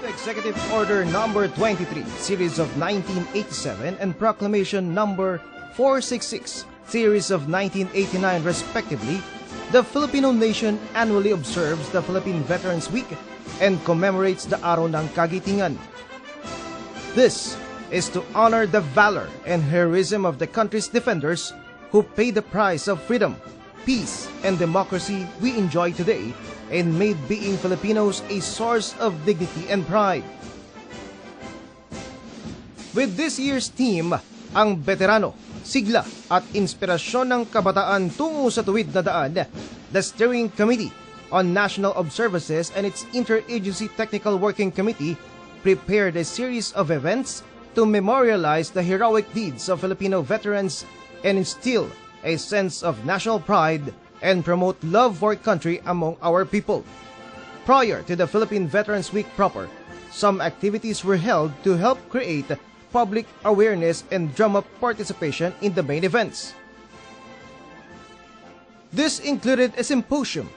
Executive Order Number 23, Series of 1987, and Proclamation Number 466, Series of 1989, respectively, the Filipino nation annually observes the Philippine Veterans Week and commemorates the Araw ng Kagitingan. This is to honor the valor and heroism of the country's defenders who paid the price of freedom, peace, and democracy we enjoy today and made being Filipinos a source of dignity and pride. With this year's theme, ang veterano, sigla at inspirasyon ng kabataan tungo sa tuwid na daan, the Steering Committee on National Observances and its Interagency Technical Working Committee prepared a series of events to memorialize the heroic deeds of Filipino veterans and instill a sense of national pride and promote love for country among our people. Prior to the Philippine Veterans Week proper, some activities were held to help create public awareness and drum up participation in the main events. This included a symposium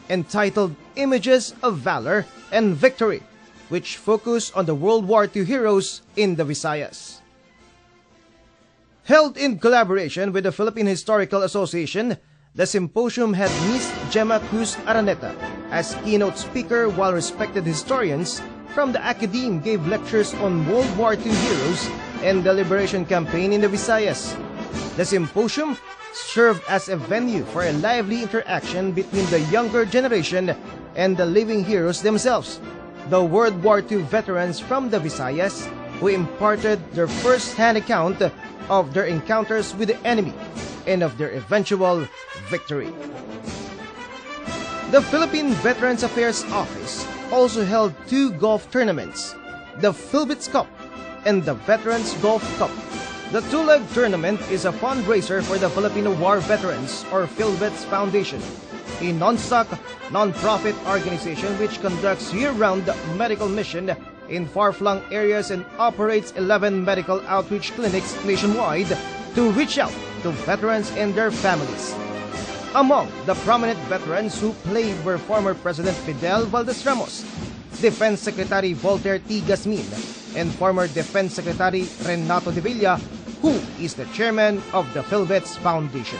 entitled Images of Valor and Victory, which focused on the World War II heroes in the Visayas. Held in collaboration with the Philippine Historical Association, the symposium had Ms. Gemma Cruz Araneta as keynote speaker, while respected historians from the academe gave lectures on World War II heroes and the liberation campaign in the Visayas. The symposium served as a venue for a lively interaction between the younger generation and the living heroes themselves, the World War II veterans from the Visayas, who imparted their first-hand account of their encounters with the enemy and of their eventual victory. The Philippine Veterans Affairs Office also held two golf tournaments, the Philvets Cup and the Veterans Golf Cup. The two-leg tournament is a fundraiser for the Filipino War Veterans, or Philvets Foundation, a non-stock, non-profit organization which conducts year-round medical mission in far-flung areas and operates 11 medical outreach clinics nationwide to reach out to veterans and their families. Among the prominent veterans who played were former President Fidel Valdez Ramos, Defense Secretary Voltaire T. Gasmin, and former Defense Secretary Renato de Villa, who is the chairman of the Philvets Foundation.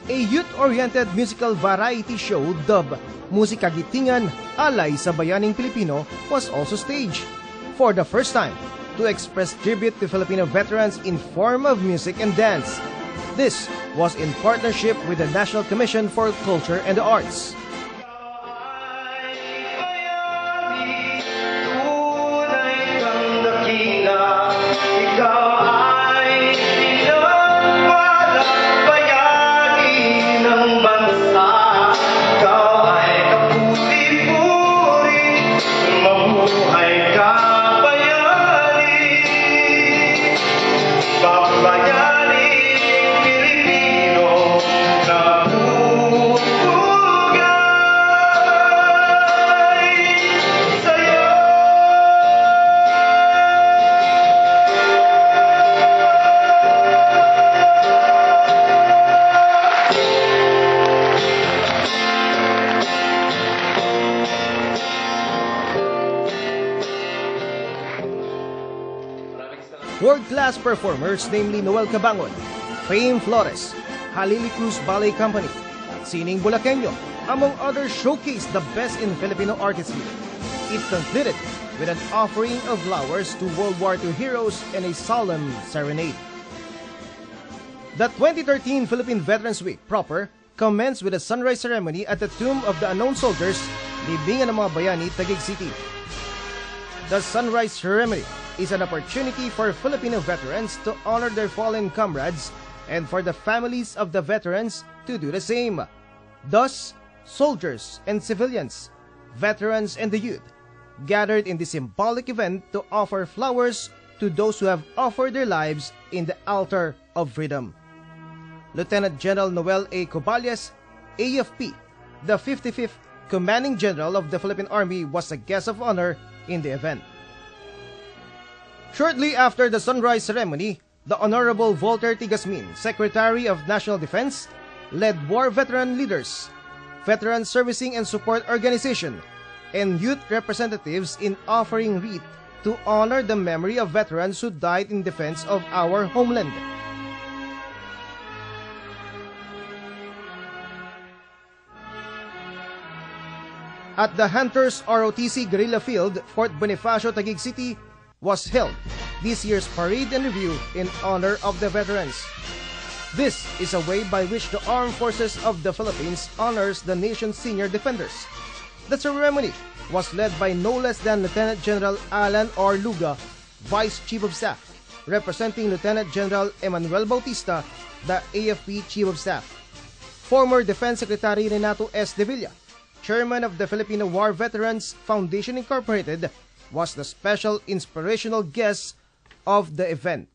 A youth-oriented musical variety show dubbed Kagitingan, Alay sa Bayaning Pilipino was also staged, for the first time, to express tribute to Filipino veterans in form of music and dance. This was in partnership with the National Commission for Culture and the Arts. World-class performers, namely Noel Cabangon, Fame Flores, Halili Cruz Ballet Company, Sining Bulaqueño, among others, showcased the best in Filipino artistry. It concluded with an offering of flowers to World War II heroes and a solemn serenade. The 2013 Philippine Veterans Week proper commenced with a sunrise ceremony at the Tomb of the Unknown Soldiers, Libingan ng mga Bayani, Taguig City. The sunrise ceremony is an opportunity for Filipino veterans to honor their fallen comrades and for the families of the veterans to do the same. Thus, soldiers and civilians, veterans and the youth, gathered in this symbolic event to offer flowers to those who have offered their lives in the altar of freedom. Lieutenant General Noel A. Cobalias, AFP, the 55th Commanding General of the Philippine Army, was a guest of honor in the event. Shortly after the sunrise ceremony, the Honorable Walter Tigasmin, Secretary of National Defense, led war veteran leaders, veteran servicing and support organization, and youth representatives in offering wreath to honor the memory of veterans who died in defense of our homeland. At the Hunters ROTC Guerrilla Field, Fort Bonifacio, Taguig City, was held this year's parade and review in honor of the veterans. This is a way by which the Armed Forces of the Philippines honors the nation's senior defenders. The ceremony was led by no less than Lieutenant General Alan R. Luga, Vice Chief of Staff, representing Lieutenant General Emmanuel Bautista, the AFP Chief of Staff. Former Defense Secretary Renato S. De Villa, Chairman of the Filipino War Veterans Foundation Incorporated, was the special inspirational guest of the event.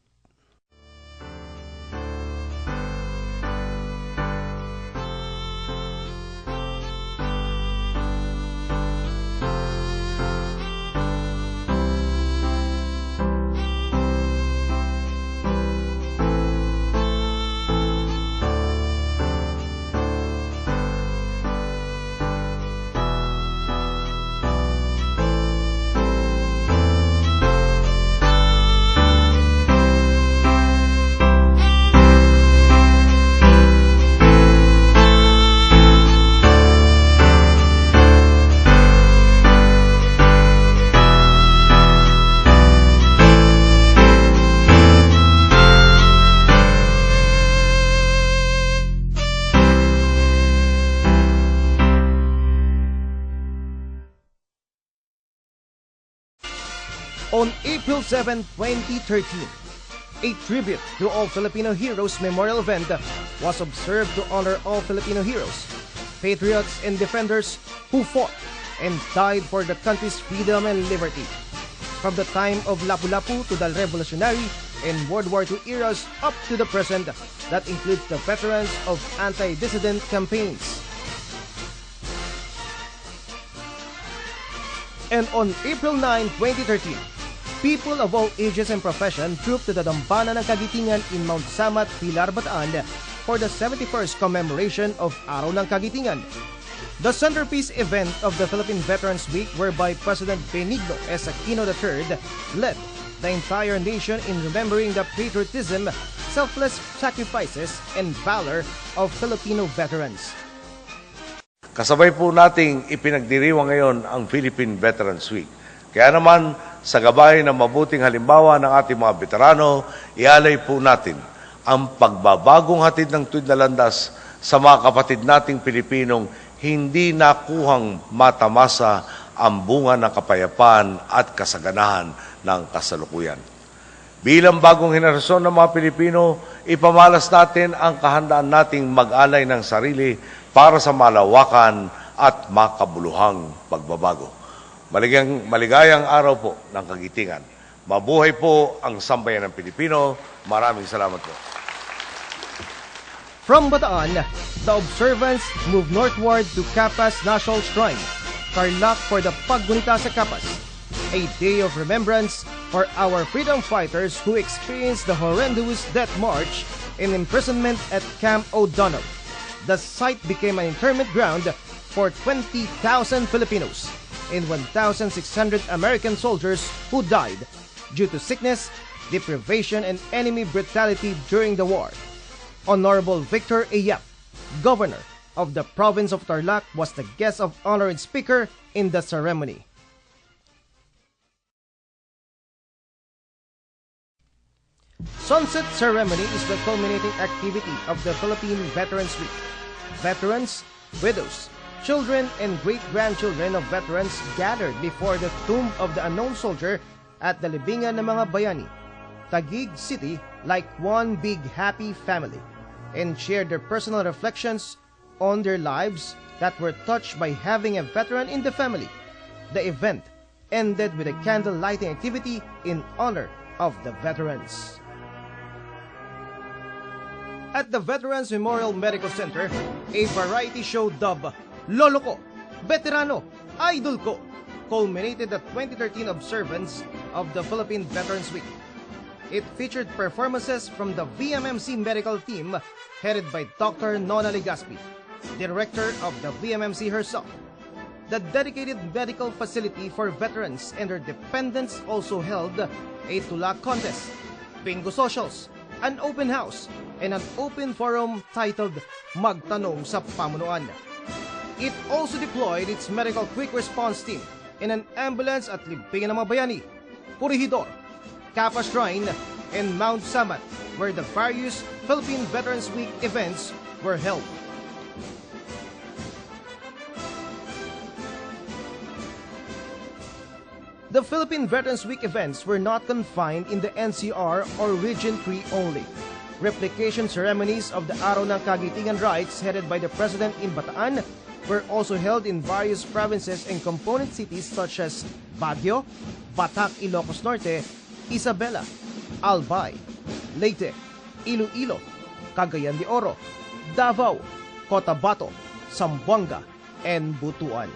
On April 7, 2013, a tribute to all Filipino heroes memorial event was observed to honor all Filipino heroes, patriots and defenders who fought and died for the country's freedom and liberty. From the time of Lapu-Lapu to the Revolutionary and World War II eras up to the present, that includes the veterans of anti-dissident campaigns. And on April 9, 2013, people of all ages and profession trooped to the dambana ng Kagitingan in Mount Samat, Pilar, Bataan for the 71st commemoration of Araw ng Kagitingan. The centerpiece event of the Philippine Veterans Week, whereby President Benigno S. Aquino III led the entire nation in remembering the patriotism, selfless sacrifices, and valor of Filipino veterans. Kasabay po nating ipinagdiriwang ngayon ang Philippine Veterans Week. Kaya naman, sa gabay ng mabuting halimbawa ng ating mga veterano, ialay po natin ang pagbabagong hatid ng tuwid na landas sa mga kapatid nating Pilipinong hindi nakuhang matamasa ang bunga ng kapayapaan at kasaganahan ng kasalukuyan. Bilang bagong henerasyon ng mga Pilipino, ipamalas natin ang kahandaan nating mag-alay ng sarili para sa malawakan at makabuluhang pagbabago. Maligayang araw po ng Kagitingan. Mabuhay po ang sambayan ng Pilipino. Maraming salamat po. From Bataan, the Observance moved northward to Capas National Shrine, Tarlac, for the Paggunita sa Capas, a day of remembrance for our freedom fighters who experienced the horrendous death march and imprisonment at Camp O'Donnell. The site became an internment ground for 20,000 Filipinos and 1,600 American soldiers who died due to sickness, deprivation, and enemy brutality during the war. Honorable Victor A. Yap, Governor of the province of Tarlac, was the guest of honor and speaker in the ceremony. Sunset ceremony is the culminating activity of the Philippine Veterans Week. Veterans, widows, children, and great-grandchildren of veterans gathered before the tomb of the unknown soldier at the libingan ng mga bayani, Taguig City, like one big happy family, and shared their personal reflections on their lives that were touched by having a veteran in the family. The event ended with a candle lighting activity in honor of the veterans. At the Veterans Memorial Medical Center, a variety show dubbed Lolo Ko Veterano, Idol Ko, culminated the 2013 observance of the Philippine Veterans Week. It featured performances from the VMMC medical team headed by Dr. Nona Legaspi, director of the VMMC herself. The dedicated medical facility for veterans and their dependents also held a tula contest, bingo socials, an open house, and an open forum titled Magtanong sa Pamunuan. It also deployed its medical quick response team in an ambulance at Libingan ng mga Bayani, Corregidor, Kappa Shrine, and Mount Samat, where the various Philippine Veterans Week events were held. The Philippine Veterans Week events were not confined in the NCR or Region 3 only. Replication ceremonies of the Araw ng Kagitingan rites headed by the President in Bataan were also held in various provinces and component cities such as Baguio, Batac, Ilocos Norte, Isabela, Albay, Leyte, Iloilo, Cagayan de Oro, Davao, Cotabato, Zamboanga, and Butuan.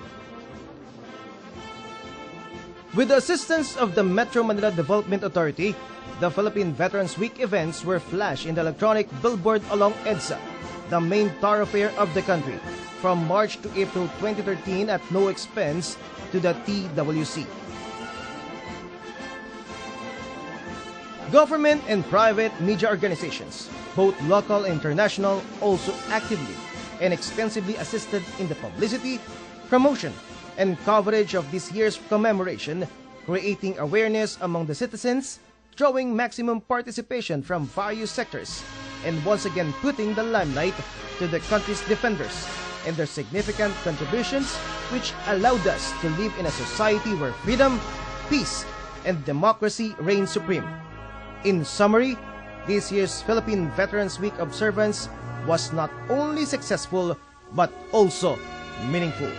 With the assistance of the Metro Manila Development Authority, the Philippine Veterans Week events were flashed in the electronic billboard along EDSA, the main thoroughfare of the country, from March to April 2013 at no expense to the TWC. Government and private media organizations, both local and international, also actively and extensively assisted in the publicity, promotion, and coverage of this year's commemoration, creating awareness among the citizens, drawing maximum participation from various sectors, and once again putting the limelight to the country's defenders and their significant contributions, which allowed us to live in a society where freedom, peace, and democracy reign supreme. In summary, this year's Philippine Veterans Week observance was not only successful but also meaningful.